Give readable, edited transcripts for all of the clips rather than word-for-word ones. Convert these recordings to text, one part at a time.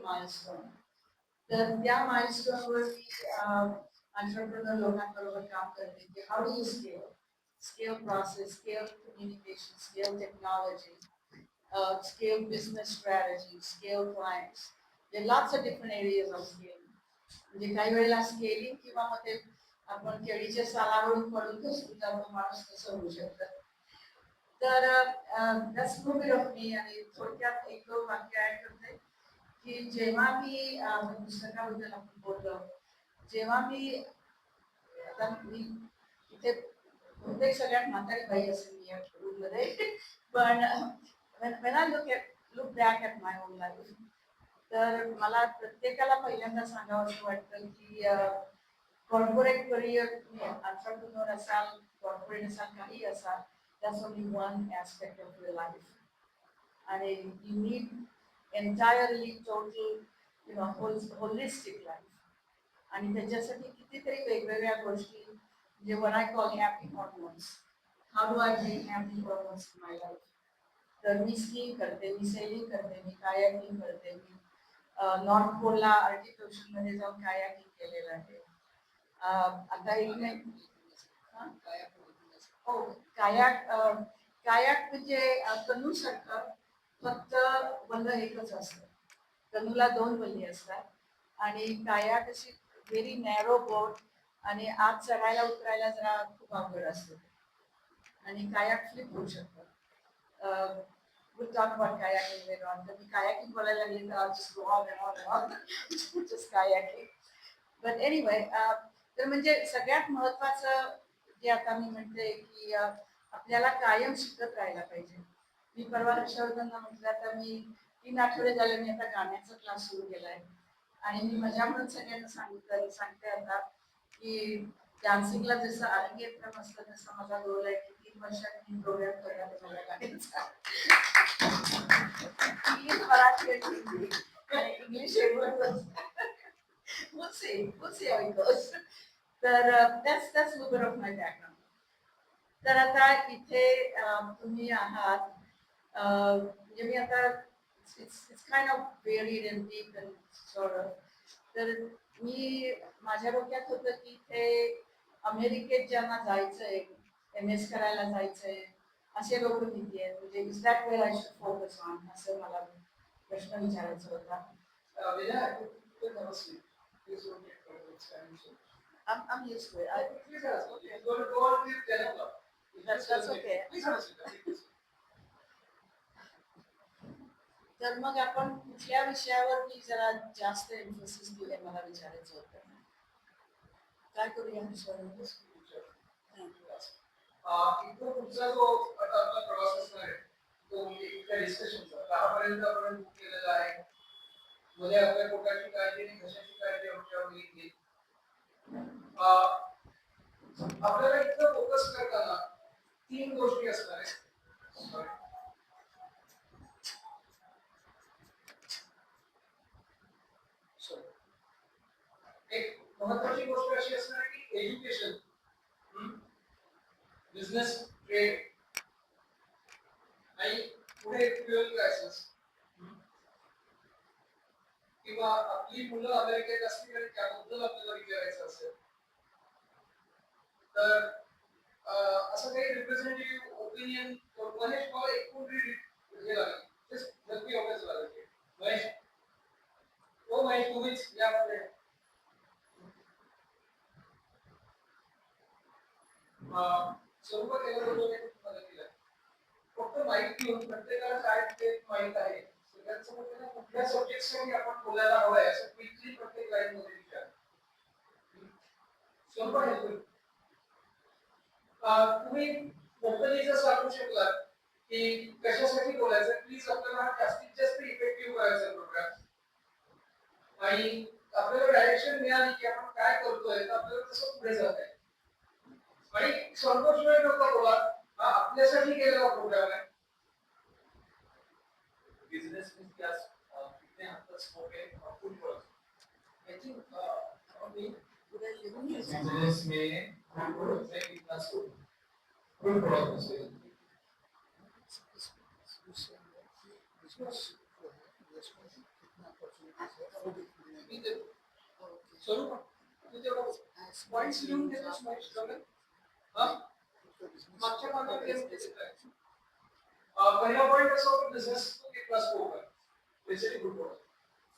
Milestone. तर त्या माइलस्टोनवर मी entrepreneur लोकांबरोबर काम करते की how do you scale process, scale communication, scale technology, scale business strategy, scale clients. There are lots of different areas of scaling. म्हणजे काही वेळेला स्केलिंग किंवा मग ते आपण केळीच्या सालावरून पडून घसरून जातो माणूस कसं होऊ शकतं. तर that's a bit of me. आणि थोडक्यात एक दोन वाक्य ऍड करते की जेव्हा मी पुस्तकाबद्दल आपण बोललो, जेव्हा मी आता मी इथे बहुतेक सगळ्यात म्हातारी बाई असेल मी या रूम मध्ये, पण when I look back at my own life, तर मला प्रत्येकाला पहिल्यांदा सांगावं असं वाटतं की कॉर्पोरेट करिअर तुम्ही एंटरप्रेन्योर असाल, कॉर्पोरेट असाल, काही असाल, that's only one aspect of your life. And you need entirely total holistic life. आणि त्याच्यासाठी कितीतरी वेगवेगळ्या गोष्टी, म्हणजे what I call happy hormones. How do I bring happy hormones in my life? तर मी स्कीइंग करते, मी सेलिंग करते, मी कायाकिंग करते, मी नॉर्थ पोलला आर्टिक ओशन मध्ये जाऊन कायाकिंग केलेलं आहे. आता एक हो, कायाक म्हणजे कनू सारखं, फक्त बंद एकच असतं. कनूला दोन बल्ली असतात आणि कायाक अशी व्हेरी नॅरो बोट आणि आत चढायला उतरायला जरा खूप अवघड असतं आणि कायाक फ्लिप होऊ शकतं. We'll talk about kayaking later on. तर मी kayaking बोलायला लागले तर I'll just go on and on and on. Just kayaking. But anyway, तर म्हणजे सगळ्यात महत्वाचं जे आता मी म्हणते की आपल्याला कायम शिकत राहायला पाहिजे. मी परवा हर्षवर्धनला म्हटलं तर मी 3 आठवडे झाले मी आता गाण्याचा क्लास सुरू केलाय आणि मी मजा म्हणून सगळ्यांना सांगते आता की डान्सिंगला जसं अरंगेट्रम असतं तसं माझा गोल आहे की 3 वर्षात मी प्रोग्राम करणार आहे माझ्या गाण्याचा. मराठी आणि English we'll see how it goes. तर that's a bit of my background. तर आता इथे तुम्ही आहात, म्हणजे मी आता it's kind of varied and deep and sort of. तर मी माझ्या डोक्यात होतं की इथे अमेरिकेत ज्यांना जायचंय, MS करायला जायचंय असे लोक किती आहेत, म्हणजे is that wear I should focus on, असं मला प्रश्न विचारायचा होता. I'm used to it. That's okay. तर मग आपण कुठल्या विषयावरती जरा जास्त एम्फोसिस दिले मला विचारायचं होतं. काय करूया इथं पुढचा जो आपला प्रवास असणार आहे तो इथल्या डिस्कशनचा 10 पर्यंत आपण बुक केलेला आहे. मध्ये आपल्या पोटाची काळजी आणि घशाची काळजी आमच्यावर घेतली. आपल्याला इथं फोकस करताना 3 गोष्टी असणार आहेत. एक महत्त्वाची गोष्ट अशी असणार आहे की एज्युकेशन, बिझनेस, ट्रेड आणि पुढे फ्युएल क्रायसिस किंवा आपली मुलं अमेरिकेत असतील आणि त्याबद्दल आपल्याला विचारायचं असेल तर असं काही रिप्रेझेंटेटिव्ह ओपिनियन महेश मला एक कोणतरी हे लागेल जस्ट नक्की एवढंच लागेल. महेश महेश तुम्हीच यामध्ये सर्व केल्याबरोबर मदत केलं. फक्त माहिती घेऊन प्रत्येकाला काय ते माहित आहे सगळ्यांसमोर त्यांना कुठल्या सब्जेक्टसाठी आपण बोलायला हवं आहे असं क्विकली प्रत्येक लाईन मध्ये विचार सर्व हेल्पफुल. तुम्ही ओपनली जर सांगू शकलात की कशासाठी बोलायचं, प्लीज आपल्याला जास्तीत जास्त इफेक्टिव्ह करायचा प्रोग्राम आणि आपल्याला डायरेक्शन मिळाली की आपण काय करतोय तर आपल्याला कसं पुढे जात आहे आणि संतोषमय नको बोला, हा आपल्यासाठी केलेला प्रोग्राम आहे. बिझनेस में क्या कितने हद तक स्कोप है और full product I think business में फुल प्रोडक्ट में कितना स्कोप फुल प्रोडक्ट में स्वरूप तू तेवढं पॉईंट्स लिहून घेतोस महेश जमेल हा मागच्या पानावर लिहून घेतोय पहिला पॉईंट असं होतं बिझनेस टू घेतला स्कोप आहे basically food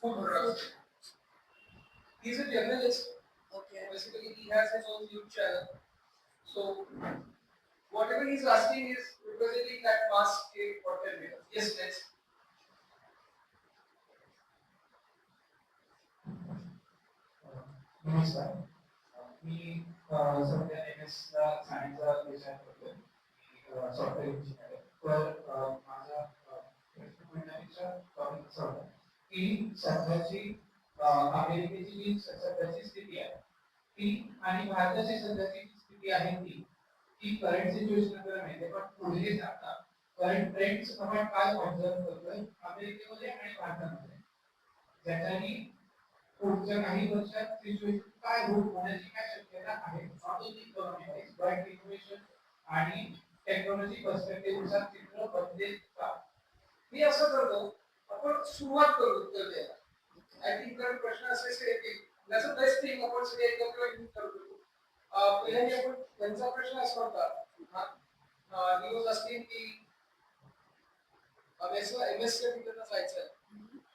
products he is a journalist Okay. basically he has his own YouTube channel so whatever he's asking is representing that mass scale for 10 meters yes next नमस्कार मी सध्या MS ला सायन्सचा विषय करतोय software engineer आहे तर माझा प्रश्न मंडळीचा topic असा होता की सध्याची अमेरिकेची जी सध्याची स्थिती आहे ती आणि भारताची सध्याची स्थिती आहे ती करंट सिच्युएशन आपल्याला माहिती आहे पण पुढे जाता करंट ट्रेंड्स आपण काय ऑब्झर्व करतोय अमेरिकेमध्ये आणि भारतामध्ये ज्याच्यानी पुढच्या काही वर्षात सिच्युएशन काय होण्याची काय शक्यता आहे not only economy wise but innovation आणि टेक्नॉलॉजी पर्स्पेक्टिव्ह नुसार चित्र बदलेल का मी असं करतो आपण सुरुवात करू उत्तर द्यायला आय थिंक तर प्रश्न असे येतील त्याचं बेस्ट थिंग आपण सगळे एकत्र येऊन करतो पहिल्यांदा आपण त्यांचा प्रश्न असा होता न्यूज असतील की एमएस च्या ठिकाणी जायचं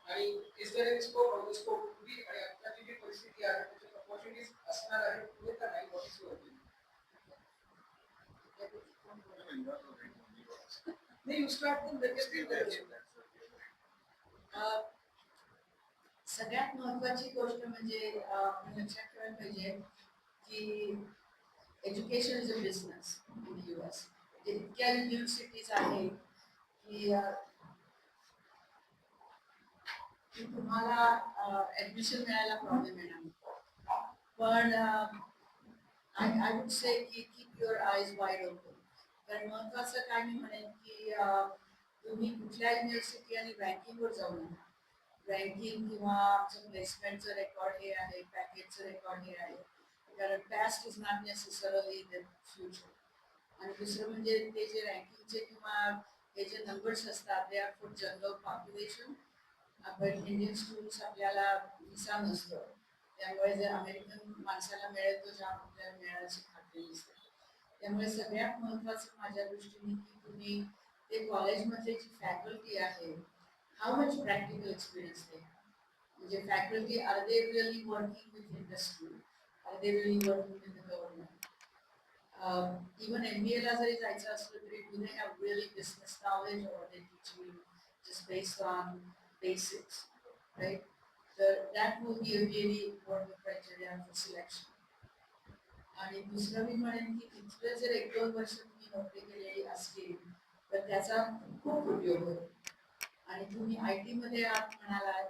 आणि is there any scope of the scope to आणि आताची जी परिस्थिती आहे त्याच्या अपॉर्च्युनिटीज असणार आहे पुढे का नाही व्हॉट इज युअर नाही स्टार्ट फ्रॉम सगळ्यात महत्त्वाची गोष्ट म्हणजे आपण लक्षात ठेवायला पाहिजे की education is a business in US. इतक्या युनिव्हर्सिटीज आहे की तुम्हाला ऍडमिशन मिळायला प्रॉब्लेम येणार नाही. पण आय वुड से की कीप युअर आयज वाईड ओपन. कारण महत्वाचं काय मी म्हणेन की तुम्ही कुठल्या युनिव्हर्सिटी आणि रँकिंगवर जाऊ नका. रँकिंग किंवा आमचं प्लेसमेंटचं रेकॉर्ड हे आहे, पॅकेजचं रेकॉर्ड हे आहे. कारण past is not necessarily the future. आणि दुसरं म्हणजे ते जे रँकिंगचे किंवा हे जे नंबर्स असतात they are for general population. आपण इंडियन स्टुडंट्स आपल्याला व्हिसा नसतो त्यामुळे जर अमेरिकन माणसाला मिळेल तो जॉब आपल्याला मिळायची खात्री नसते. त्यामुळे सगळ्यात महत्त्वाचं माझ्या दृष्टीने की तुम्ही ते कॉलेजमधले जी फॅकल्टी आहे हाऊ मच प्रॅक्टिकल एक्सपिरियन्स ते म्हणजे faculty are they really working with industry are they really working with the government. Even MBA ला जरी जायचं असलं तरी do they have really business knowledge or they teach you just based on basics, right? That will be a really important criteria for selection. आणि दुसरं मी म्हणेन की तिथलं जर 1-2 वर्ष तुम्ही नोकरी केलेली असतील तर त्याचा खूप उपयोग होतो. आणि तुम्ही IT मध्ये आहात म्हणालात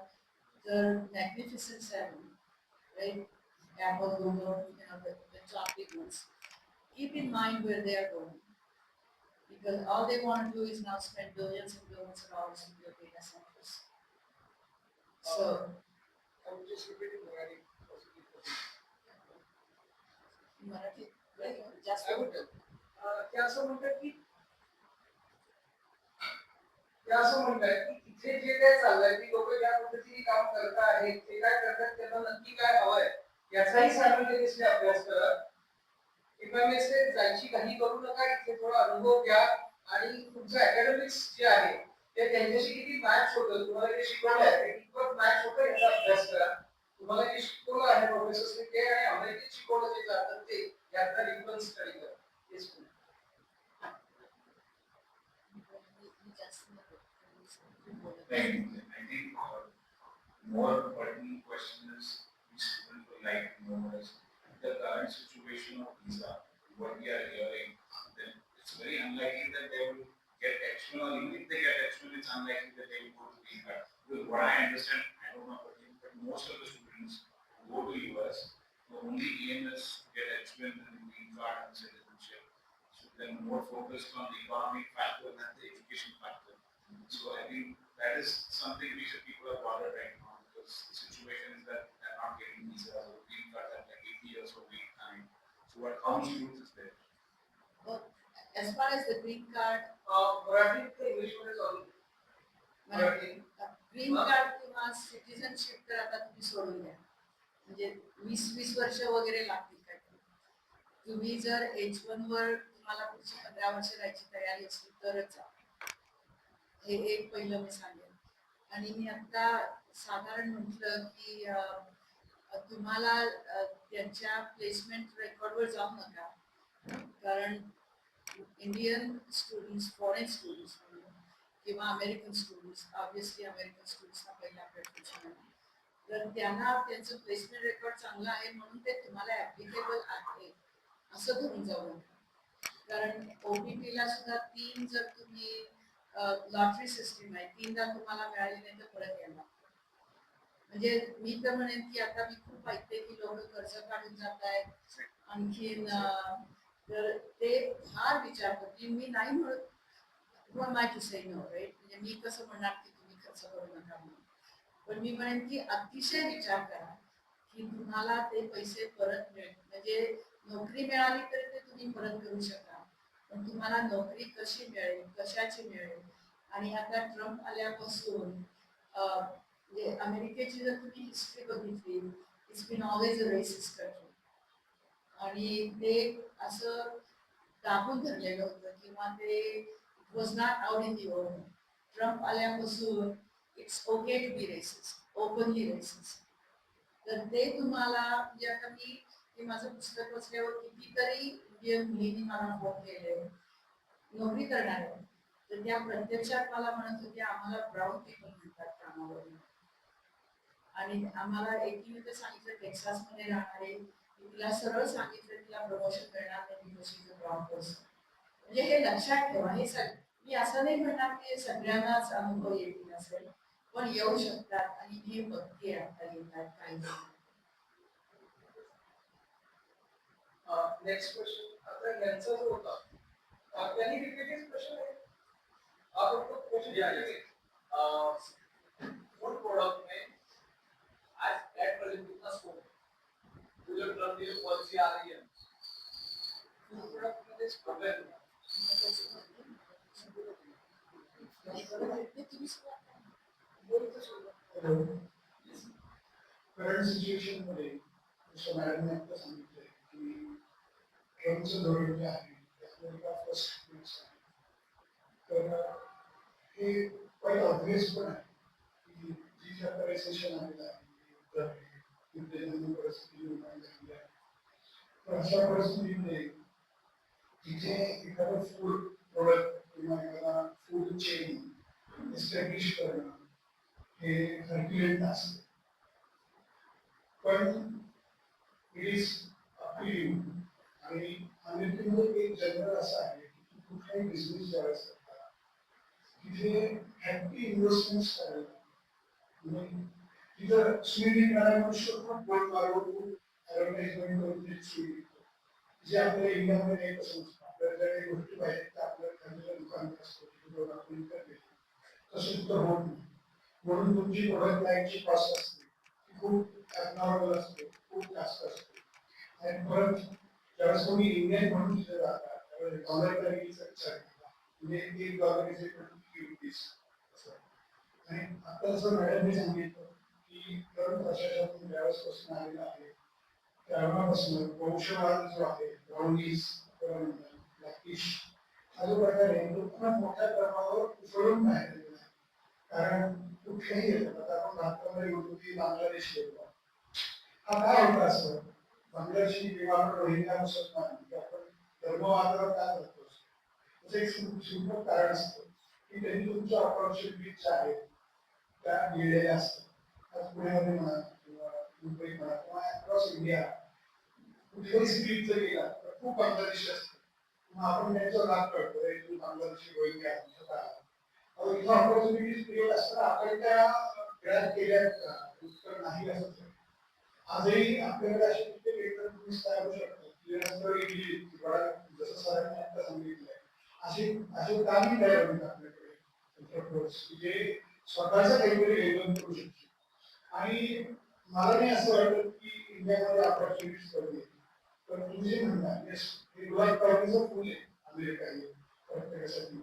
तर Magnificent Seven, right? Apple, Google, the top big ones. Keep in mind where they are going. Because all they want to do is now spend billions and billions of dollars to build data centers. So, I'm just repeating Marathi. Marathi, just I would ते असं म्हणतात की ते असं म्हणतात की इथे जे काय चाललंय ती लोक ज्या पद्धतीने काम करत आहेत ते काय करतात त्यांना नक्की काय हवंय याचाही सायमल्टेनियसली अभ्यास करा. इकॉनॉमिक्सने जायची काही करू नका इथे थोडा अनुभव घ्या आणि तुमचं अकॅडमिक्स जे आहे ते त्यांच्याशी किती मॅच होतं तुम्हाला जे शिकवलं आहे ते कितपत मॅच होतं याचा अभ्यास करा. तुम्हाला जे शिकवलं आहे प्रोफेसर्सने ते आणि अमेरिकेत शिकवलं जे जातं ते यातला डिफरन्स स्टडी करा. हेच I think more pertinent question is which students would like to know is the current situation of visa, what we are hearing, then it's very unlikely that they will get H1 or even if they get H1, it's unlikely that they will go to green card. Because what I understand, I don't know about you, but most of the students who go to US, the only aim is to get H1 and green card and citizenship. So they're more focused on the economic factor than the education factor. So I think that is something which people are bothered right now because the situation is that they're not getting visas or green cards at like 80 years of wait time. So what comes truth is there. well, as far as the green card, Marathi ते English मध्ये चालू Marathi green card किंवा citizenship तर आता तुम्ही सोडून द्या. म्हणजे 20 वर्ष वगैरे लागतील काय. तुम्ही जर H1 वर तुम्हाला पुढची 15 वर्ष राहायची तयारी असली तरच जा. हे एक पहिलं मी सांगेन. आणि मी आता साधारण म्हटलं की तुम्हाला त्यांच्या प्लेसमेंट रेकॉर्डवर जाऊ नका, कारण इंडियन स्टुडंट्स, फॉरेन स्टुडंट्स किंवा अमेरिकन स्टुडंट्स, ऑब्विसली अमेरिकन स्टुडंट्सना पहिला प्रेफरन्स आहे. तर त्यांना त्यांचं प्लेसमेंट रेकॉर्ड चांगलं आहे म्हणून ते तुम्हाला ऍप्लिकेबल आहे असं धरून जाऊ नका. कारण OPT ला सुद्धा 3 जर तुम्ही लॉटरी सिस्टीम आहे, 3दा तुम्हाला मिळाली नाही तर परत यायला लागतं. म्हणजे मी तर म्हणेन की आता मी खूप ऐकते की लोक कर्ज काढून जात आहेत, आणखीन तर ते फार विचार करते. मी नाही म्हणत who am I to say no, right? म्हणजे मी कसं म्हणणार की तुम्ही खर्च करू नका म्हणून. पण मी म्हणेन की अतिशय विचार करा की तुम्हाला ते पैसे परत मिळेल. म्हणजे नोकरी मिळाली तरी ते तुम्ही परत करू शकता, पण तुम्हाला नोकरी कशी मिळेल, कशाची मिळेल. आणि आता ट्रम्प आल्यापासून म्हणजे अमेरिकेची जर तुम्ही हिस्ट्री बघितली, it's been always a racist country. आणि ते असं दाबून धरलेलं होतं किंवा ते it was not out in the open. Trump आल्यापासून it's okay to be racist, openly racist. तर ते तुम्हाला म्हणजे आता मी हे माझं पुस्तक वाचल्यावर कितीतरी इंडियन मुलींनी मला फोन केले नोकरी करणार आहे, तर त्या प्रत्यक्षात मला म्हणत होत्या आम्हाला ब्राऊन पीपल म्हणतात कामावर. आणि आम्हाला एकीने तर सांगितलं टेक्सासमध्ये राहणारे, तिला सरळ सांगितलं तिला प्रमोशन मिळणार नाही because she is a brown person. म्हणजे हे लक्षात ठेवा. हे मी असं नाही म्हणणार की सगळ्यांनाच अनुभव येतील असेल, पण येऊ शकतात आणि मी बघते आता येतात काही. नेक्स्ट क्वेश्चन आता यांचा जो होता त्यांनी रिपीटेड क्वेश्चन आहे. आप लोग क्वेश्चन फूड प्रोडक्ट में आज एट प्रेजेंट कितना स्कोप है? जो ट्रम्प की जो पॉलिसी आ रही है फूड प्रोडक्ट में स्कोप है. करंट सिच्युएशन मध्ये जसं मॅडमने आता सांगितलंय की ट्रम्पचं धोरण जे आहे त्यामध्ये फर्स्ट आहे. तर हे काही ऑब्विस पण आहे की जी आता रेसेशन आलेलं आहे, युद्ध परिस्थिती निर्माण झालेली आहे, तर अशा परिस्थितीमध्ये तिथे एखादं फूड प्रोडक्ट किंवा एखादा फूड चेन एस्टॅब्लिश करणं हे हरक्युलेट असतं. पण it is up to you. आणि अमेरिकेमध्ये एक जनरल असं आहे की कुठलाही बिझनेस ज्यावेळेस करता तिथे हॅपी इन्व्हेस्टमेंट्स करायला, म्हणजे तिथं सुविधी करणारा मनुष्य खूप बोल मारून ऍडव्हर्टाइजमेंट करून ते सुविधी विकतो. जे आपल्याला इंडियामध्ये नाही तसं नसतं. आपल्याला ज्या काही गोष्टी पाहिजे त्या आपल्याला खाल्लेल्या दुकानात असतो, तिथे आपण विकत घेतो. तसं तिथं होत नाही. म्हणून तुमची प्रोडक्ट लाईनची कॉस्ट असते ती खूप ॲबनॉर्मल असते, खूप जास्त असते. आणि परत ज्यावेळेस तुम्ही इंडियन म्हणून तिथे जाता त्यावेळेस डॉलरचा रेटचा विचार केला म्हणजे $1 इज इक्वल टू ₹3 असं. आणि आता जसं मॅडमने सांगितलं की ट्रम्प प्रशासनातून ज्यावेळेस पासून आलेला आहे तेव्हापासून वंशवाद जो आहे, ब्राउनीज ब्लॅकिश हा जो प्रकार आहे तो खूप मोठ्या प्रमाणावर उफळून बाहेर आलेला आहे. कारण कुठेही येतात. आता आपण भारतामध्ये म्हणतो की बांगलादेश येतो, हा काय होता असं बांगलादेशी किंवा रोहिंग्या मुसलमान की आपण धर्मवादावर काय करतो त्याचं एक सिंपल कारण असतं की त्यांनी तुमच्या ऑपॉर्च्युनिटीज ज्या आहेत त्या दिलेल्या असतात. आज पुण्यामध्ये म्हणा किंवा मुंबई म्हणा किंवा अक्रॉस इंडिया कुठेही सिटीत जर गेला तर खूप बांगलादेशी असते. मग आपण त्यांचा राग करतो तू बांगलादेशी रोहिंग्या इथं ऑपॉर्च्युनिटीज क्रिएट असताना आपण त्या ग्रॅब केल्या उत्तर नाही असं. आजही आपल्याकडे असे कित्येक एकतर तुम्ही तयार होऊ शकतो इडली जसं सरांनी आता सांगितलंय असे असे काही तयार होईल आपल्याकडे जे स्वतःचं काहीतरी वेगळं करू शकतो. आणि मला नाही असं वाटत की इंडियामध्ये ऑपॉर्च्युनिटीज कमी आहेत. पण तुम्ही जे म्हणता येस हे गुलाब पाहिजेचं फुल आहे अमेरिका हे प्रत्येकासाठी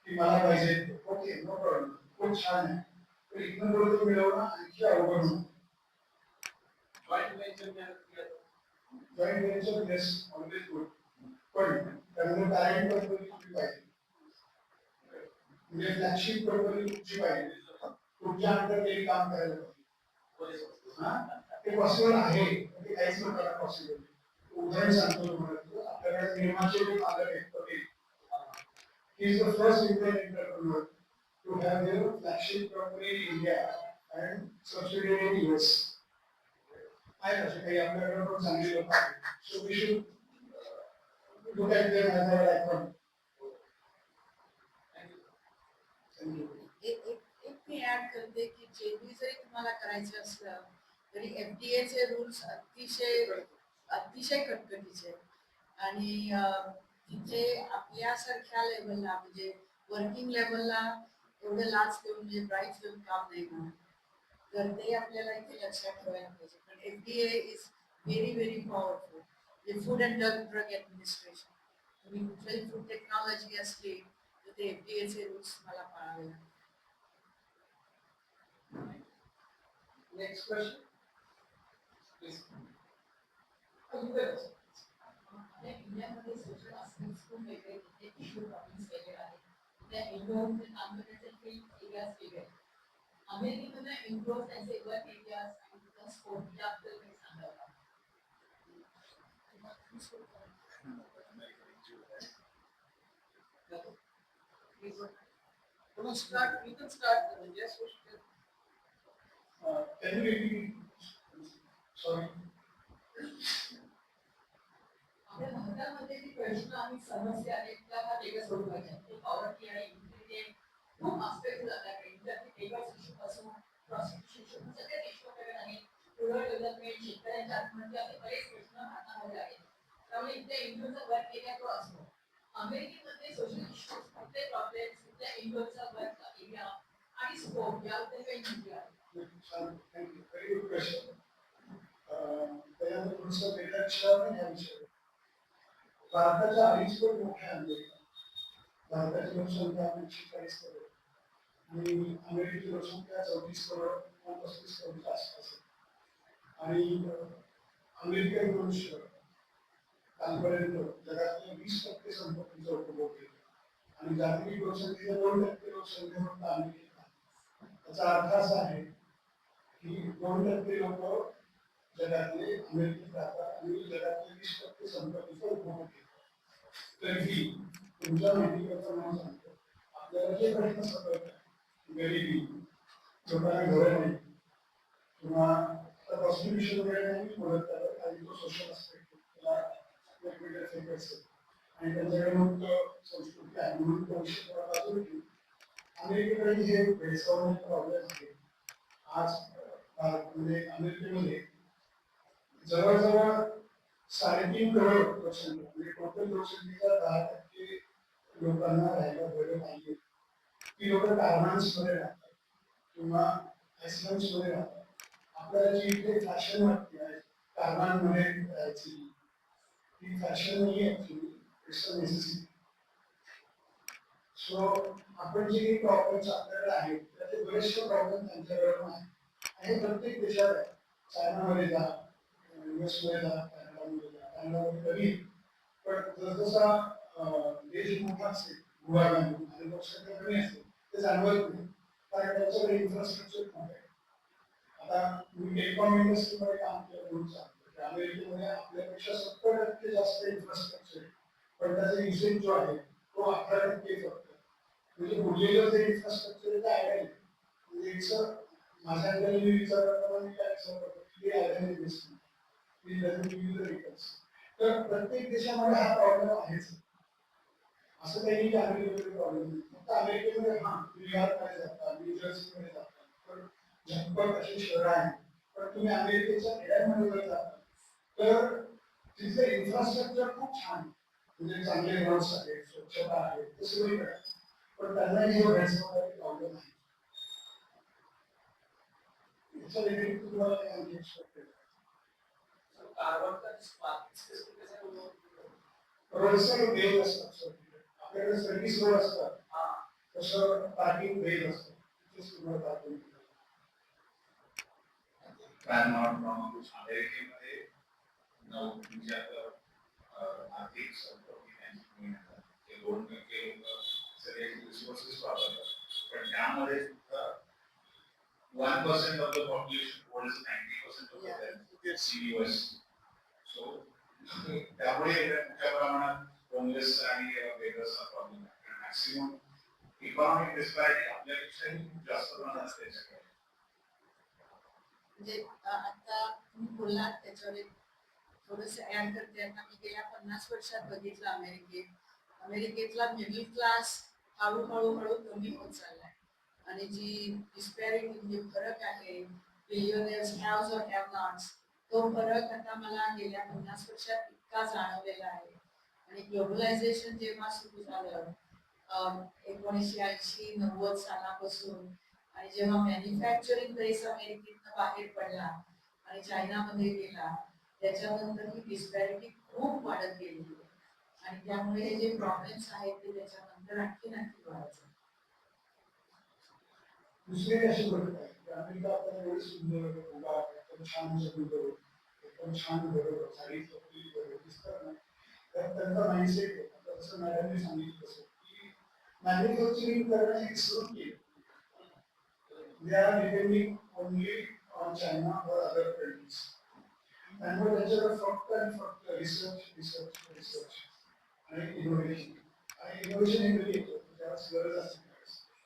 की मला पाहिजे ओके नो प्रॉब्लेम खूप छान आहे. पण इथून पुढे तो मिळवणं आणखी अवघड होतं. Joint व्हेंचर मिळालं joint venture yes always good, पण त्यामध्ये टॅलेंट कंपनी कुठली पाहिजे, म्हणजे फ्लॅगशिप कंपनी कुठची पाहिजे, तुमच्या अंडर काही काम करायला पाहिजे. ते पॉसिबल आहे, ते काहीच नका पॉसिबल. उदाहरण सांगतो तुम्हाला, आपल्याकडे निर्माचे जे मालक आहेत Patel, he is the first Indian entrepreneur to have their flagship company in India and subsidiary in US. आहे असे काही आपल्याकडे पण चांगले लोक आहेत. So we should look at them as our icon. Thank you. एक मी ऍड करते की जेबी जरी तुम्हाला करायचं असलं तरी FDA चे रूल्स अतिशय कटकटीचे आणि तिथे आपल्यासारख्या लेवलला म्हणजे वर्किंग लेवलला एवढं लाच देऊन म्हणजे प्राईस देऊन काम नाही होणार. तर ते आपल्याला इथे लक्षात ठेवायला पाहिजे. पण FDA is very very powerful. म्हणजे फूड अँड ड्रग ऍडमिनिस्ट्रेशन, तुम्ही कुठल्याही फूड टेक्नॉलॉजी असली तर ते FDA चे रूल्स मला पाळावे लागतात. Next question please. आपल्या इंडियामध्ये सोशल आस्पेक्ट्स खूप वेगळे तिथे इश्यू टॉपिक्स वेगळे आहेत. त्या इन्व्हॉल्वमध्ये काम करण्याचे फील्ड एरियाज वेगळे आहेत. अमेरिकेमध्ये इन्व्हॉल्व त्यांचे वर्क एरियाज आणि तिथं स्कोप याबद्दल काही सांगाल का? You start. You can start. Yes, Can you repeat? Sorry. आपल्या भारतामध्ये जी प्रश्न आणि समस्या आहेत त्या हा वेगळ्या स्वरूपाच्या आहेत. पॉवर्टी आणि इन्फ्लेशन खूप आस्पेक्ट जातात. इंटरनेट लेबर्स इश्यू पासून प्रॉस्टिट्यूशन इश्यू सगळे इश्यू आपल्याकडे आहेत. रुरल डेव्हलपमेंट, शेतकऱ्यांच्या आत्महत्या असे बरेच प्रश्न भारतामध्ये आहेत. त्यामुळे इथे इंडियनचा वर्क एरिया तो असतो. अमेरिकेमध्ये सोशल इश्यूज, कुठले प्रॉब्लेम्स, कुठल्या इंडियनचा वर्क एरिया आणि स्कोप याबद्दल काही माहिती आहे. Thank you. Very good question. त्याच्यामध्ये थोडंसं वेगळा विषय नाही हा विषय. भारताच्या 2.5 कोटी मोठ्या अमेरिका, भारताची लोकसंख्या 140 करोड आणि अमेरिकेची लोकसंख्या 34 करोड 35 करोडच्या आसपास आहे. आणि अमेरिकन मनुष्य कालपर्यंत जगातल्या 20% संपत्तीचा उपभोग केला आणि जागतिक लोकसंख्येच्या 2% लोकसंख्या फक्त अमेरिकेत आहे. त्याचा अर्थ असा आहे की 2% लोक जगातले अमेरिकेत राहतात आणि जगातले 20% संपत्तीचा उपभोग घेतात. तरीही तुमच्या माहितीकरता म्हणून सांगतो, आपल्याला जे प्रश्न सापडतात गरिबी, लोकांना घरं नाही किंवा प्रॉस्टिट्यूशन वगैरे नाही बोलत करत आणि तो सोशल आस्पेक्ट त्याला वेगवेगळे फेकर्स आणि त्यांच्याकडे मुक्त संस्कृती आहे म्हणून तो विषय थोडा बाजूला घेऊन अमेरिकेकडे हे भेडसावण्याचे प्रॉब्लेम आहे. आज म्हणजे अमेरिकेमध्ये जवळजवळ 3.5 करोड लोकसंख्या म्हणजे टोटल लोकसंख्येच्या 10% लोकांना राहायला घरं नाहीये. ती लोक कारमान्समध्ये राहतात किंवा आयसलँड्समध्ये राहतात. आपल्याला जी इथे फॅशन वाटते आहे कारमांमध्ये राहायची, ती फॅशन नाही आहे ऍक्च्युली, इट्स अ नेसेसिटी. सो आपण जे काही प्रॉब्लेम्स आपल्याकडे आहेत त्याचे बरेचसे प्रॉब्लेम त्यांच्याकडे पण आहेत आणि हे प्रत्येक देशात आहे. चायनामध्ये जा, US मध्ये जा, कॅनडामध्ये जा, कॅनडामध्ये कधी पण जसजसा देश मोठा असेल भूभागाने आणि लोकसंख्या कमी असेल ते जाणवत नाही कारण त्यांच्याकडे इन्फ्रास्ट्रक्चर खूप आहे. आता मी टेलिकॉम इंडस्ट्रीमध्ये काम केलं म्हणून सांगतो की अमेरिकेमध्ये आपल्यापेक्षा 70% जास्त इन्फ्रास्ट्रक्चर आहे पण त्याचा युसेज जो आहे तो 18% फक्त. म्हणजे उरलेलं जे इन्फ्रास्ट्रक्चर आहे ते आयडियल आहे. म्हणजे माझ्याकडे मी विचार करताना मी काय विचार करतो की आयडियल इन्व्हेस्टमेंट तर प्रत्येक देशामध्ये हा प्रॉब्लेम आहेच. असं काही नाही की अमेरिकेमध्ये प्रॉब्लेम नाही. फक्त अमेरिकेमध्ये हा न्यूयॉर्कमध्ये जातात, न्यूजर्सीमध्ये जातात, तर झटपट अशी शहरं आहेत. पण तुम्ही अमेरिकेच्या खेड्यांमध्ये जर जाता तर तिथलं इन्फ्रास्ट्रक्चर खूप छान आहे. म्हणजे चांगले रोड्स आहेत, स्वच्छता आहे, ते सगळीकडे. पण त्यांनाही जो भेडसावणारे प्रॉब्लेम आहे. याच्या व्यतिरिक्त तुम्हाला काही आणखी एक्सपेक्ट केलं. रोडचं बेल असतात आपल्याकडे सर्व्हिस रोड असतात तसं पार्किंग बेल असतं तिथेच तुम्हाला पार्किंग फॅन नॉट रॉंग कुछ अमेरिकेमध्ये म्हणजे आता आर्थिक संपत्ती त्यांची कमी येतात ते 2% लोक सगळे रिसोर्सेस वापरतात पण त्यामध्ये सुद्धा 1% of the population holds 90% of the wealth in US. So त्यामुळे मोठ्या प्रमाणात होमलेस आणि बेगर्सचा प्रॉब्लेम आहे मॅक्सिमम इकॉनॉमिक डिस्पॅरिटी आपल्यापेक्षाही खूप जास्त प्रमाणात त्याच्याकडे म्हणजे आता तुम्ही बोललात त्याच्यावर एक थोडंसं ऍड करते. आता मी गेल्या 50 वर्षात बघितलं अमेरिकेतला मिडल क्लास हळूहळू कमी होत चाललाय आणि जी डिस्पॅरिटी म्हणजे फरक आहे बिलियनर्स हॅव्स और हॅव नॉट्स तो फरक आता मला गेल्या 50 वर्षात इतका जाणवलेला आहे. आणि ग्लोबलायझेशन जेव्हा सुरू झालं 1980-90 सालापासून आणि जेव्हा मॅन्युफॅक्चरिंग बेस अमेरिकेतनं बाहेर पडला आणि चायनामध्ये गेला त्याच्यानंतर ही डिस्पॅरिटी खूप वाढत गेली आणि त्यामुळे हे जे प्रॉब्लेम्स आहेत ते त्याच्यानंतर आणखी वाढायचे. दुसरे अशी गोष्ट आहे की अमेरिका आपल्याला एवढी सुंदर उभा एकदम छान सगळं एकदम छान बरोबर साडी चोपडी बरोबर दिसतात ना तर त्यांचा माइंडसेट आहे आता जसं मॅडमने सांगितलं तसं की मॅन्युफॅक्चरिंग करणं हे सुरू केलं. They are depending only on China or other countries. त्यामुळे त्याच्यावर फक्त आणि फक्त रिसर्च आणि इनोव्हेशन आणि इनोव्हेशन हे कधी येतं त्याला गरज असते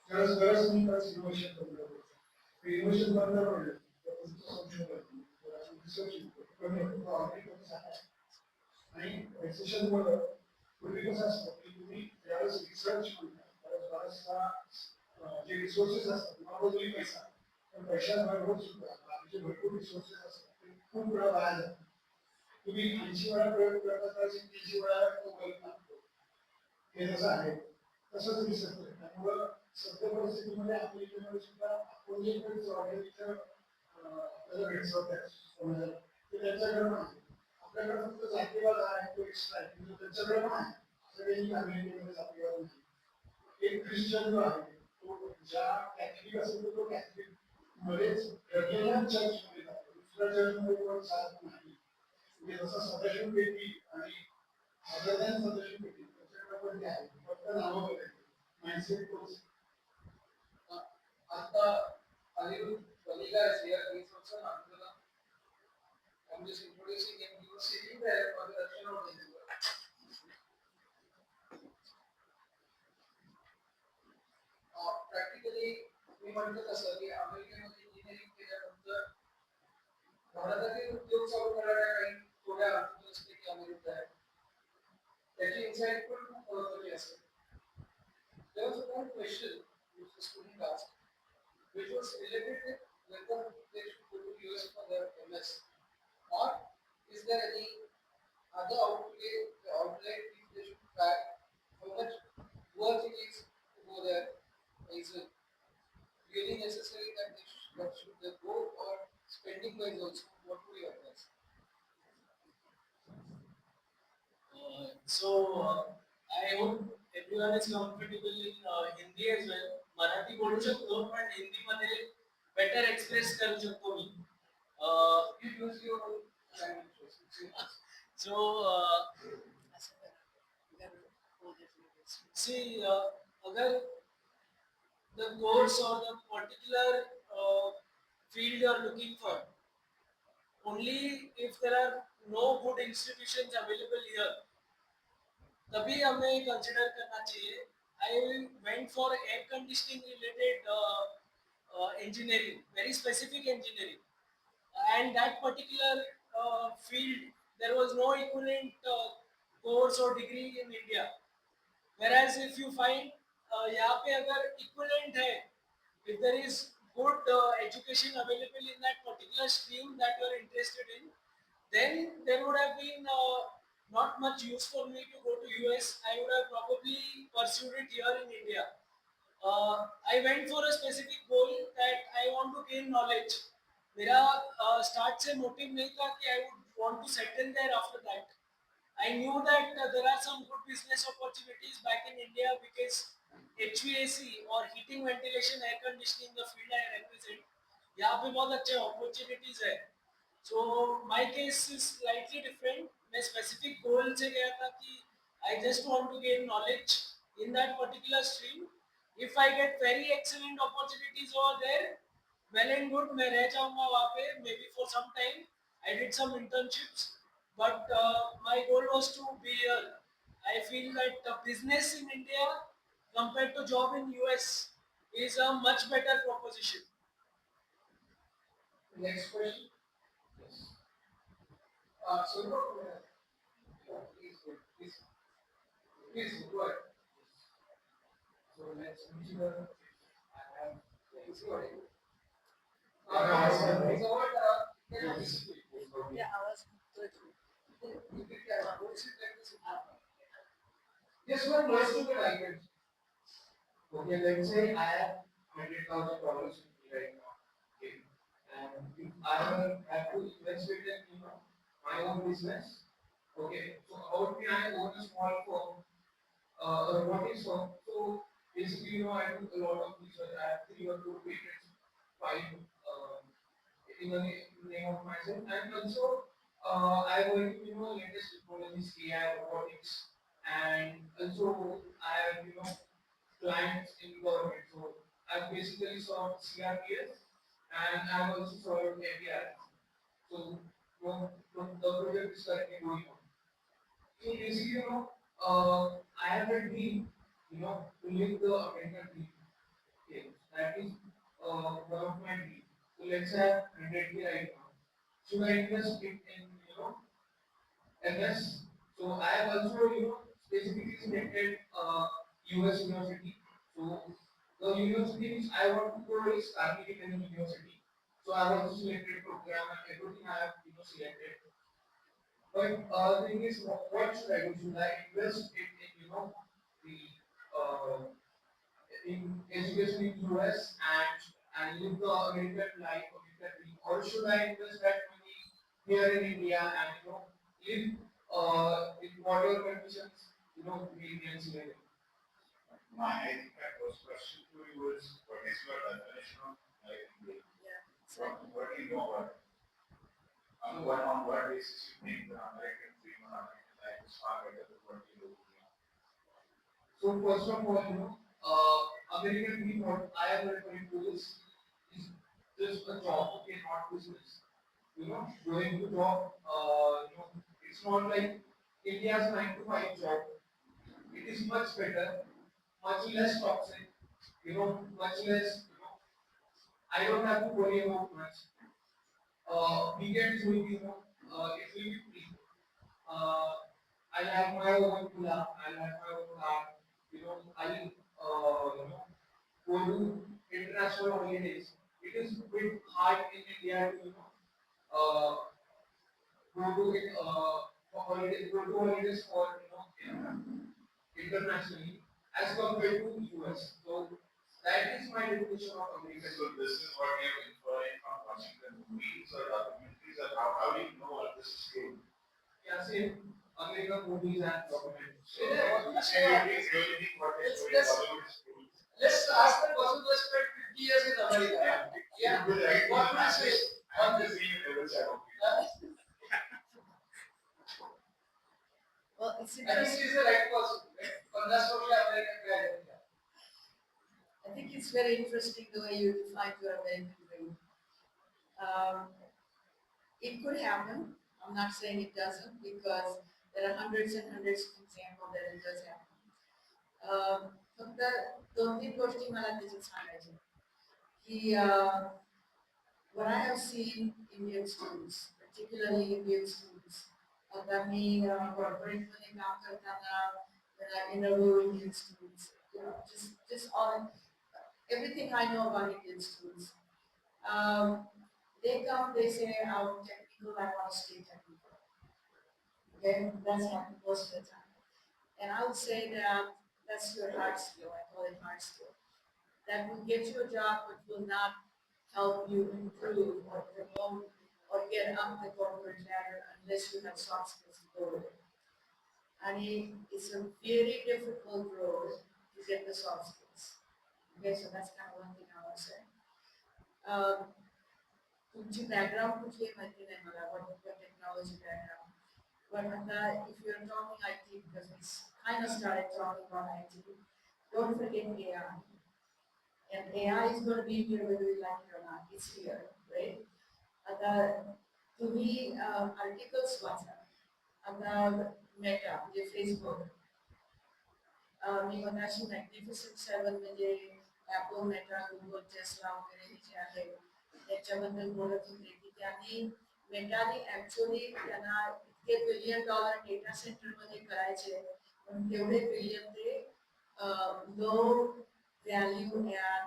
गरज नाही तरच इनोव्हेशन बंद पडतं इनोव्हेशन बंद पडलं तर तुमचं संशोधन रिसर्च कमी होतं ऑलरेडी कमी झालं आणि रिसेशनमुळे पूर्वी कसं असतं की तुम्ही ज्यावेळेस रिसर्च म्हणता त्यावेळेस बराचसा जे रिसोर्सेस असतात तुम्हाला पैसा पण पैशाबरोबर सुद्धा बाकीचे भरपूर रिसोर्सेस असतात ते खूप वेळा वाया जातात. तुम्ही 80 वेळा प्रयोग करता तर 80 वेळा तो गलत लागतो हे जसं आहे तसंच दिसत त्यामुळं सध्या परिस्थितीमध्ये अमेरिकेमध्ये सुद्धा आपण जे काही ऑर्गॅनिक आपल्याला भेटत होत्या ते त्यांच्याकडे पण आहे आपल्याकडे फक्त जातीवाद आहे तो एक्स्ट्रा आहे त्यांच्याकडे पण आहे असं काही अमेरिकेमध्ये जातीवाद नाही. एक ख्रिश्चन जो आहे तो ज्या कॅथलिक असेल तर तो कॅथलिक मध्येच ठरलेल्या चर्चमध्ये जातो दुसऱ्या चर्चमध्ये पण जात नाही म्हणजे जसं सदाशिव पेटी आणि अदरदैन सदाशिव पेटी त्याच्याकडे पण ते आहे फक्त नावं बघायचं माइंडसेट तोच. आता Anirudh Valiga is here. He is also an entrepreneur. I'm just introducing him. He was sitting there for the Russian audience. Practically, we म्हणतो कसं की अमेरिकेमध्ये इंजिनिअरिंग केल्यानंतर भारतातील उद्योग चालू करणाऱ्या काही थोड्या अर्थव्यवस्थेची अमेरिका आहे त्याची इन्साइट पण खूप महत्त्वाची असते. There was one question which the student asked, which was related with whether they should go to US for their MS, or is there any other outlet if they should try, how much worth it is to go there, is it really necessary that they go, or spending wise also, what would you advise? I hope everyone is comfortable in Hindi as well. Marathi बोलू शकतो पण हिंदी मध्ये better express करू शकतो मी. You use your own language. So see, अगर the course or the particular field you are looking for, only if there are no good institutions available here, तभी हमें consider करना चाहिए. I went for air conditioning related engineering, very specific engineering, and that particular field there was no equivalent course or degree in India. Whereas if you find यहाँ पे अगर equivalent है, if there is good education available in that particular stream that you are interested in, then there would have been not much use for me to go to US. I would have probably pursued it here in India. I went for a specific goal that I want to gain knowledge. मेरा start से motive नहीं था कि I would want to settle there after that. I knew that there are some good business opportunities back in India because HVAC or heating, ventilation, air conditioning, the field I represent, यहाँ पे बहुत अच्छे opportunities है. So my case is slightly different. मैं specific goal से गया था कि I just want to gain knowledge in that particular stream. If I get very excellent opportunities over there, well and good, मैं रह जाऊंगा वहाँ पे maybe for some time. I did some internships, but my goal was to be here. I feel that business in India compared to job in US is a much better proposition. Next question. Yes. So no, please, please go ahead. So let's consider I have Please go ahead. Yeah, It's over. Yeah, आवाज तो This one goes to the language. okay, let's say I have $100,000 right now. Okay. And if I have to invest it in my own business, okay. So how can I own a small firm, a robotics firm? So basically, I do a lot of research. I have 3 or 4 patents filed in the name of myself, and also I work with latest technologies, AI, robotics, and also I have clients in government. So I've basically solved CRPS and I've also solved API. So the project is currently going on. So basically, I have a dream, to live the American dream. Okay, that is one of my dreams. So let's say I have 100K right now. Should I invest it in, MS? So I have also, specifically selected US University. So the university which I want to go is Carnegie Mellon University. So I have also selected program and everything I have, selected. But the thing is, what should I do? Should I invest it in, the in education in US and live the American life, American dream, or should I invest that money here in India and live in whatever conditions we Indians live in? I think my first question to you is, what is your definition of life in India? yeah. So What do you know about it? On what basis you think the American dream or American life is far better than what you do here? So first of all, American dream, what I am referring to is just a job, okay, not business. Going to job, it's not like India's 9 to 5 job. It is much better, much less toxic, much less, I don't have to worry about much. Weekends will be, it will be free. I'll have my own villa, I'll have my own car, I'll, go to international holidays. It is a bit hard in India to, uh, go to holidays for, internationally as compared to US. So that is my definition of American. So this is what you're inferring from watching the movies or documentaries, or how do you know all this is true? Yeah, same American movies and documentaries. So you say you really think what is true in Hollywood is true? Let's ask the person who has spent 50 years in America. Yeah. You will write What me would you say? I'm just seeing the other side of it. well, it's I think interesting. she's the right person. But that's what we are American graduate. I think it's very interesting the way you define your American dream. It could happen. I'm not saying it doesn't because there are hundreds and hundreds of examples that it does happen. फक्त 2-3 गोष्टी मला त्याच्यात सांगायच्या की what I have seen Indian students, particularly Indian students, आता मी corporate मध्ये काम करताना when I interview Indian students, just all everything I know about Indian students. They come, they say, I'm technical, I want to stay technical. Okay, that's happened most of the time. And I would say that that's your hard skill, I call it hard skill. That will get you a job, but will not help you improve or promote or get up the corporate ladder unless you have soft skills to go with it. And it's a very difficult road to get the soft skills. Okay, so that's kind of one thing I want to say. Um, तुमची background कुठली आहे माहिती नाही मला, what technology background. But if you're talking IT, because we kind of started talking about IT, don't forget AI. And AI is going to be here whether we like it or not. It's here, right? आता तुम्ही articles वाचा. आता Meta म्हणजे Facebook, मी मगाशी magnificent seven म्हणजे Apple, Meta, Google, Tesla वगैरे हे जे आहे त्याच्याबद्दल बोलत होते की त्यांनी मेटाने ऍक्च्युअली त्यांना इतके $1 बिलियन डेटा सेंटर मध्ये करायचे, पण तेवढे बिलियन ते लो व्हॅल्यू अँड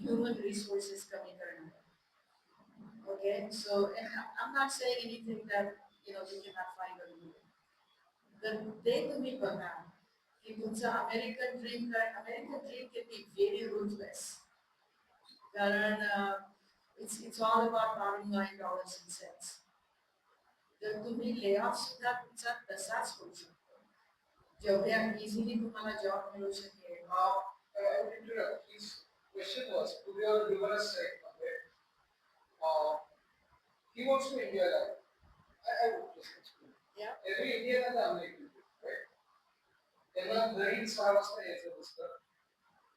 ह्युमन रिसोर्सेस कमी करणार. Okay, so and I'm not saying anything that you cannot find on Google. ते तुम्ही बघा की तुमचं American dream can be very ruthless. कारण it's all about bottom line dollars and cents. तर तुम्ही layoff सुद्धा तुमचा तसाच होऊ शकतो. जेवढ्या इझिली तुम्हाला जॉब मिळू शकेल. I would interrupt. His question was, to be on reverse side, okay? He wants to India life. I would just explain. Yeah. Every Indian has an American dream, right? त्यांना घरी 6 वाजता यायचं असतं.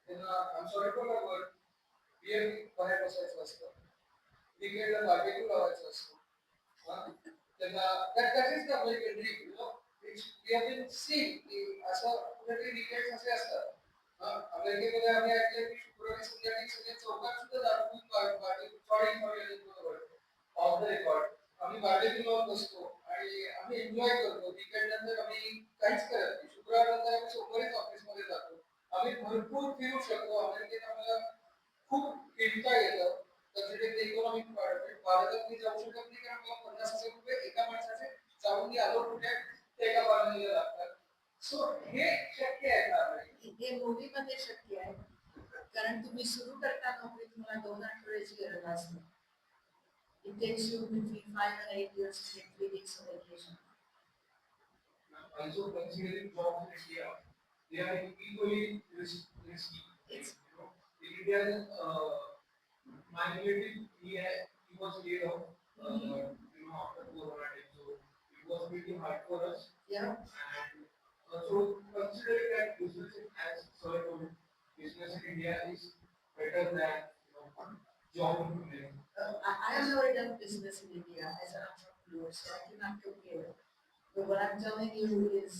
त्यांना I'm sorry for my word, beer बाहेर बसायचं असतं. वीकेंडला बार्बेक्यू लावायचं असतं. त्यांना that is the American dream, you know. We have been seeing की असं कुठेतरी वीकेंड्स असे असतात. अमेरिकेमध्ये आम्ही ऐकलं की शुक्रवारी संध्याकाळी सगळे चौकात सुद्धा दाखवून ऑफ द रेकॉर्ड आम्ही बार्बेक्यू लावून बसतो आणि आम्ही एन्जॉय करतो. वीकेंड नंतर आम्ही काहीच करत नाही. शुक्रवार नंतर आम्ही सोमवारीच ऑफिसमध्ये जातो. आम्ही भरपूर फिरू शकतो. अमेरिकेत आम्हाला खूप फिरता येतं. कन्सिडरिंग द इकॉनॉमिक भारतात मी जाऊ शकत नाही कारण मला ₹50,000 एका माणसाचे जाऊन आलो कुठे ते एका फॅमिलीला लागतात. सो हे शक्य आहे का? हे मूवी मध्ये शक्य आहे कारण तुम्ही सुरू करता नोकरी तुम्हाला 2 आठवड्याची गरज असते. It takes you between 5 and 8 years to take 3 weeks of vacation. Also considering jobs in India, they are equally risky. It's In India, my relative, he was laid off, after Corona time, so it was pretty hard for us. yeah. And so considering that business in India is better than job in India. I have never done business in India as an entrepreneur, so I cannot compare. But what I'm telling you is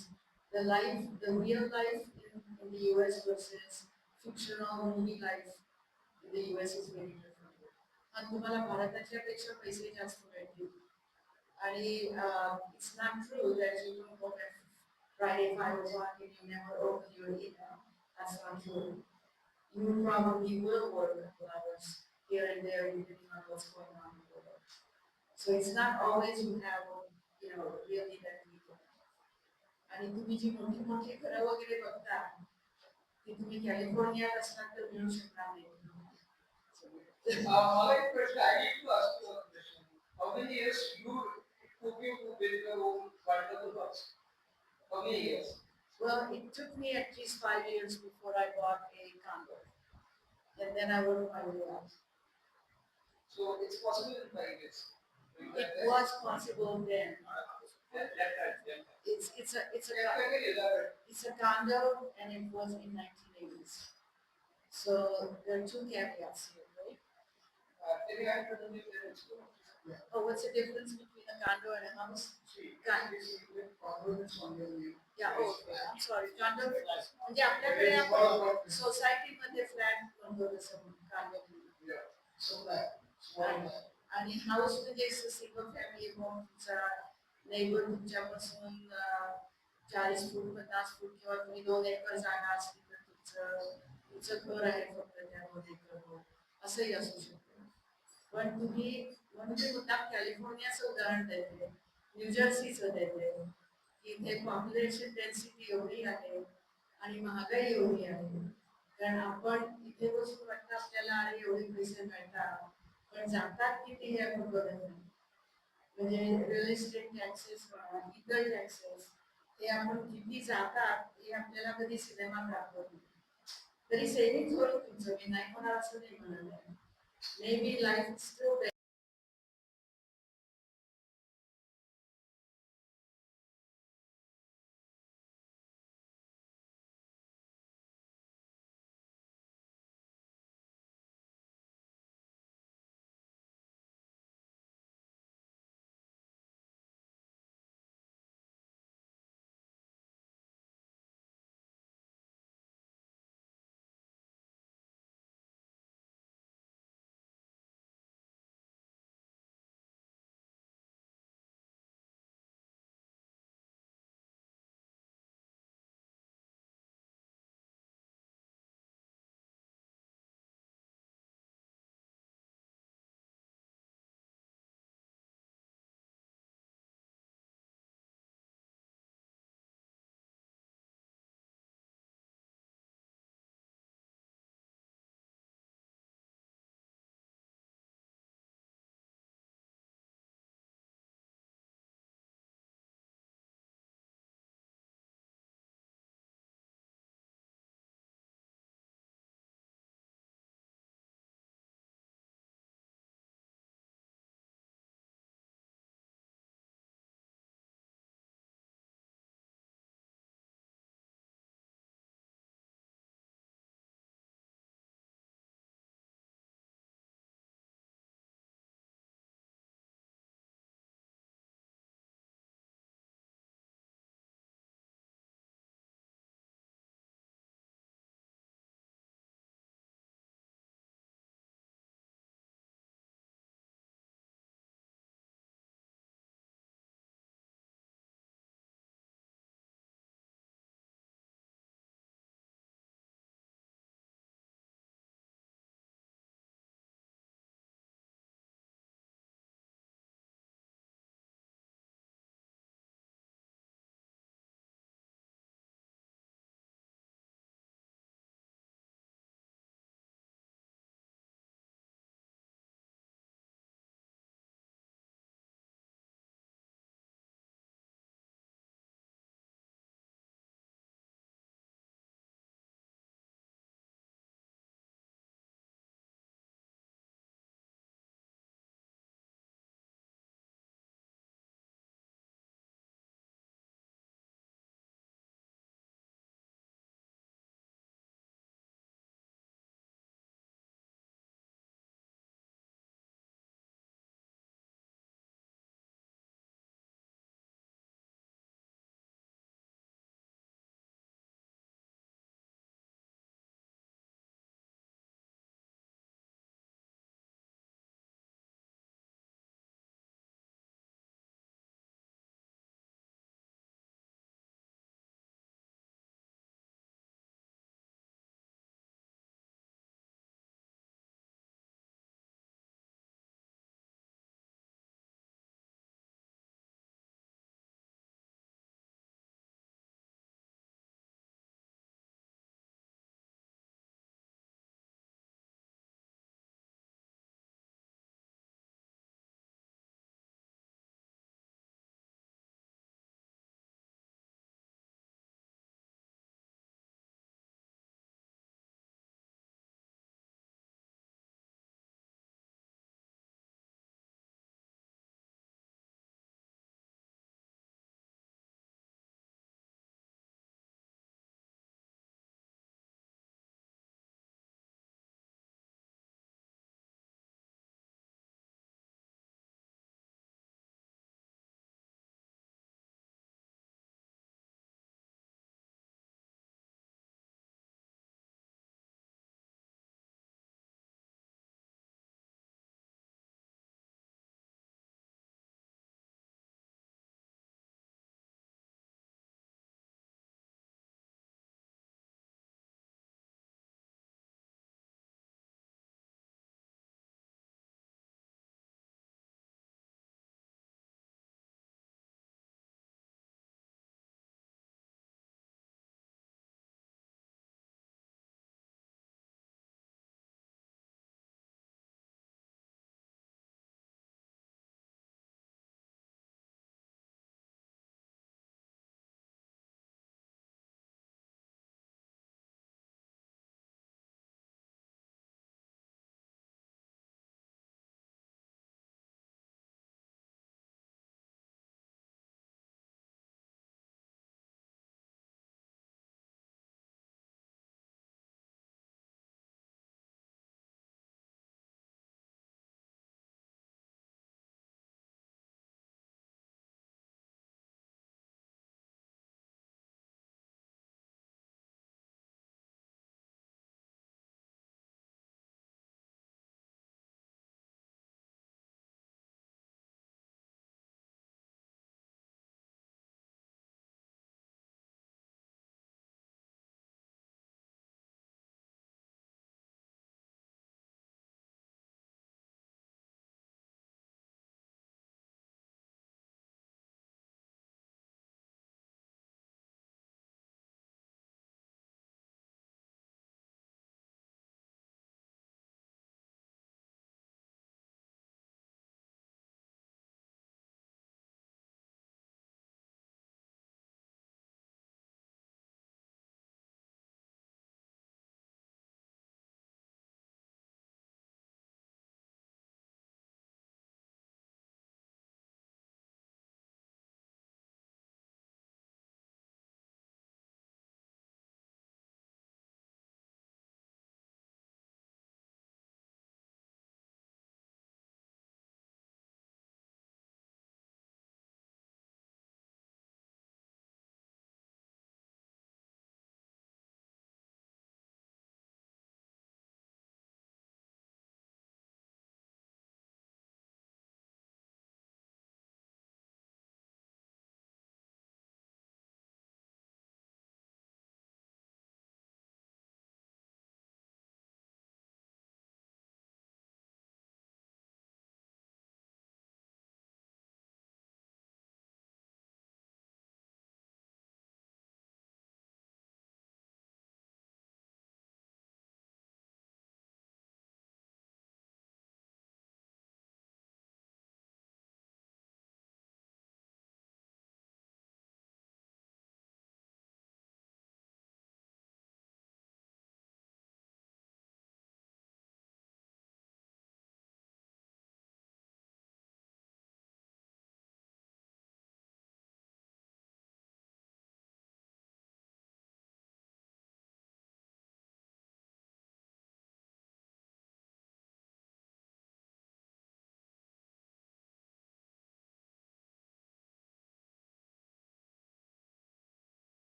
the real life in the US versus fictional movie life in the US is very different. आणि तुम्हाला भारताच्या पेक्षा पैसे जास्त मिळतील. आणि it's not true that you don't work at Friday 5 o'clock and you never open your email. That's not true. You probably will work a couple hours here and there depending on what's going on in the world. So it's not always you have, really that weekend. आणि तुम्ही जी मोठी मोठी घरं वगैरे बघता ती तुम्ही कॅलिफोर्नियात असणार तर मिळू शकणार नाही. मला एक प्रश्न I need to ask you one question. How many years you took you to build your own wonderful house? How many years? Well, it took me at least 5 years before I bought a condo. And then I worked my way up. So it's possible in 5 years. It was possible then. It's a condo and it was in 1980s. So there are 2 caveats here, right? Oh, what's the difference between a condo and a house? Yeah, I'm sorry. Condo म्हणजे आपल्याकडे आपण सोसायटीमध्ये flat म्हणतो तसं condo. आणि house म्हणजे single family home. तुमचा neighbour तुमच्यापासून 40 फूट 50 फूट किंवा तुम्ही 2 एकर जागा असली तर तुमचं घर आहे फक्त त्या 2 एकर असंही असू शकतं. पण तुम्ही म्हणून मी मुद्दाम कॅलिफोर्नियाचं उदाहरण देते, न्यूजर्सीचं देते की इथे पॉप्युलेशन डेन्सिटी एवढी आहे आणि महागाई एवढी आहे. कारण आपण इथे बसून वाटतं आपल्याला अरे एवढे पैसे मिळतात पण जातात किती हे आपण बघत नाही. म्हणजे रिअल इस्टेट टॅक्सेस इतर टॅक्सेस हे आपण किती जातात हे आपल्याला कधी सिनेमात दाखवत नाही. तरी सेव्हिंग होईल तुमचं, मी नाही होणार असं नाही म्हणत आहे. Maybe life is still there.